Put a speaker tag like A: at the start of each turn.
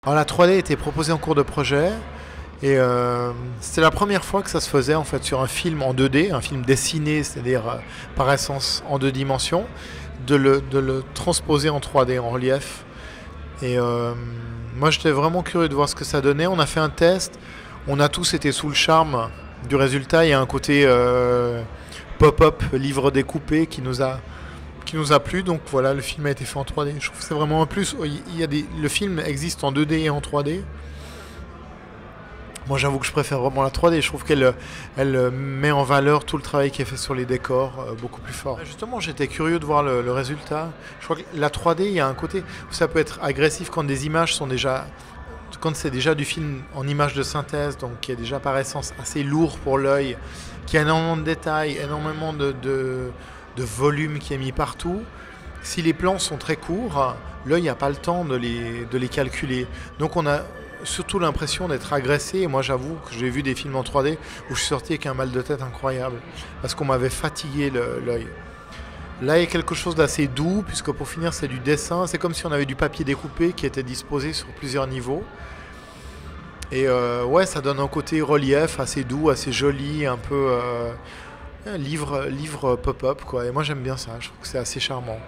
A: Alors la 3D était proposée en cours de projet et c'était la première fois que ça se faisait en fait sur un film en 2D, un film dessiné, c'est-à-dire par essence en deux dimensions, de le transposer en 3D, en relief. Et moi j'étais vraiment curieux de voir ce que ça donnait. On a fait un test, on a tous été sous le charme du résultat. Il y a un côté pop-up, livre découpé qui nous a plu. Donc voilà, le film a été fait en 3D. Je trouve que c'est vraiment un plus. Le film existe en 2D et en 3D. Moi j'avoue que je préfère vraiment la 3D. Je trouve qu'elle met en valeur tout le travail qui est fait sur les décors beaucoup plus fort. Justement, j'étais curieux de voir le résultat. Je crois que la 3D, il y a un côté où ça peut être agressif quand des images sont déjà. Quand c'est déjà du film en image de synthèse, donc qui est déjà par essence assez lourd pour l'œil, qui a énormément de détails, énormément de volume qui est mis partout. Si les plans sont très courts, l'œil n'a pas le temps de les calculer. Donc on a surtout l'impression d'être agressé. Et moi j'avoue que j'ai vu des films en 3D où je suis sorti avec un mal de tête incroyable, parce qu'on m'avait fatigué l'œil. Là il y a quelque chose d'assez doux, puisque pour finir c'est du dessin. C'est comme si on avait du papier découpé qui était disposé sur plusieurs niveaux. Et ouais, ça donne un côté relief assez doux, assez joli, un peu un livre pop-up quoi. Et moi j'aime bien ça, je trouve que c'est assez charmant.